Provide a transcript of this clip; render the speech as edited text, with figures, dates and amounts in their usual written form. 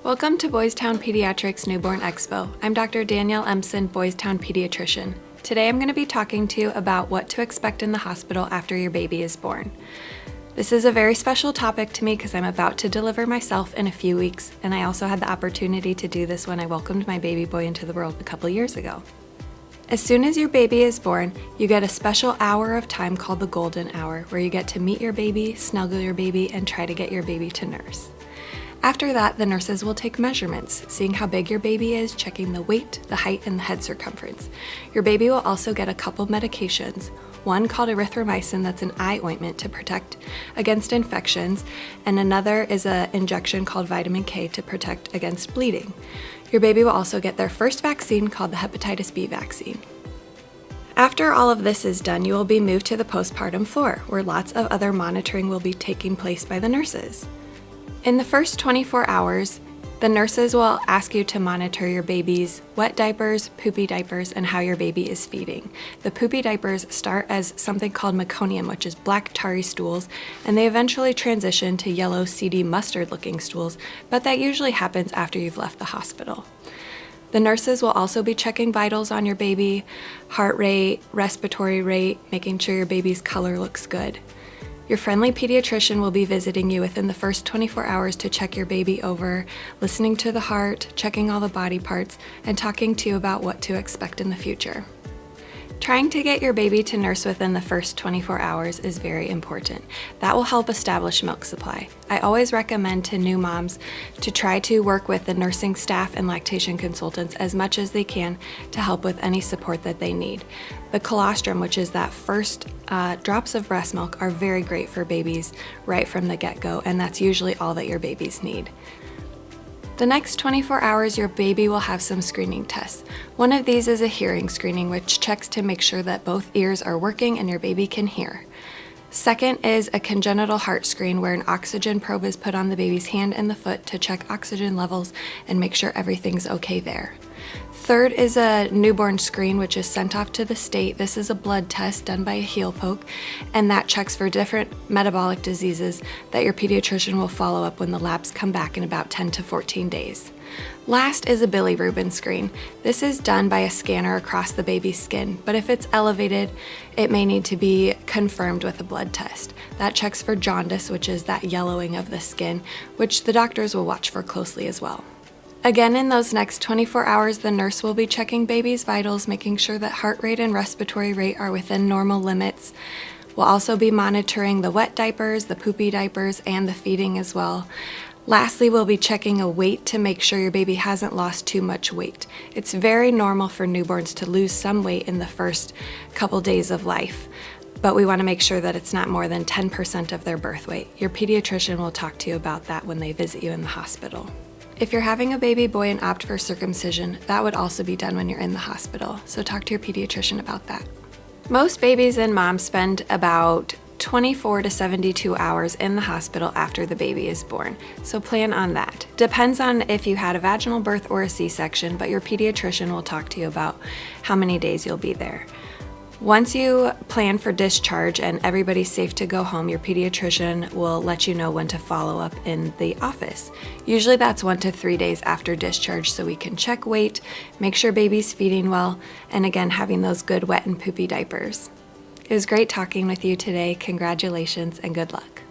Welcome to Boys Town Pediatrics Newborn Expo. I'm Dr. Danielle Empson, Boys Town Pediatrician. Today I'm going to be talking to you about what to expect in the hospital after your baby is born. This is a very special topic to me because I'm about to deliver myself in a few weeks, and I also had the opportunity to do this when I welcomed my baby boy into the world a couple years ago. As soon as your baby is born, you get a special hour of time called the golden hour, where you get to meet your baby, snuggle your baby, and try to get your baby to nurse. After that, the nurses will take measurements, seeing how big your baby is, checking the weight, the height, and the head circumference. Your baby will also get a couple medications, one called erythromycin that's an eye ointment to protect against infections, and another is an injection called vitamin K to protect against bleeding. Your baby will also get their first vaccine called the hepatitis B vaccine. After all of this is done, you will be moved to the postpartum floor, where lots of other monitoring will be taking place by the nurses. In the first 24 hours, the nurses will ask you to monitor your baby's wet diapers, poopy diapers, and how your baby is feeding. The poopy diapers start as something called meconium, which is black tarry stools, and they eventually transition to yellow seedy mustard-looking stools, but that usually happens after you've left the hospital. The nurses will also be checking vitals on your baby, heart rate, respiratory rate, making sure your baby's color looks good. Your friendly pediatrician will be visiting you within the first 24 hours to check your baby over, listening to the heart, checking all the body parts, and talking to you about what to expect in the future. Trying to get your baby to nurse within the first 24 hours is very important. That will help establish milk supply. I always recommend to new moms to try to work with the nursing staff and lactation consultants as much as they can to help with any support that they need. The colostrum, which is that first drops of breast milk, are very great for babies right from the get-go, and that's usually all that your babies need. The next 24 hours, your baby will have some screening tests. One of these is a hearing screening, which checks to make sure that both ears are working and your baby can hear. Second is a congenital heart screen, where an oxygen probe is put on the baby's hand and the foot to check oxygen levels and make sure everything's okay there. Third is a newborn screen, which is sent off to the state. This is a blood test done by a heel poke, and that checks for different metabolic diseases that your pediatrician will follow up when the labs come back in about 10 to 14 days. Last is a bilirubin screen. This is done by a scanner across the baby's skin, but if it's elevated, it may need to be confirmed with a blood test. That checks for jaundice, which is that yellowing of the skin, which the doctors will watch for closely as well. Again, in those next 24 hours, the nurse will be checking baby's vitals, making sure that heart rate and respiratory rate are within normal limits. We'll also be monitoring the wet diapers, the poopy diapers, and the feeding as well. Lastly, we'll be checking a weight to make sure your baby hasn't lost too much weight. It's very normal for newborns to lose some weight in the first couple days of life, but we want to make sure that it's not more than 10% of their birth weight. Your pediatrician will talk to you about that when they visit you in the hospital. If you're having a baby boy and opt for circumcision, that would also be done when you're in the hospital, so talk to your pediatrician about that. Most babies and moms spend about 24 to 72 hours in the hospital after the baby is born, so plan on that. Depends on if you had a vaginal birth or a C-section, but your pediatrician will talk to you about how many days you'll be there. Once you plan for discharge and everybody's safe to go home, your pediatrician will let you know when to follow up in the office. Usually that's 1 to 3 days after discharge, so we can check weight, make sure baby's feeding well, and again, having those good wet and poopy diapers. It was great talking with you today. Congratulations and good luck.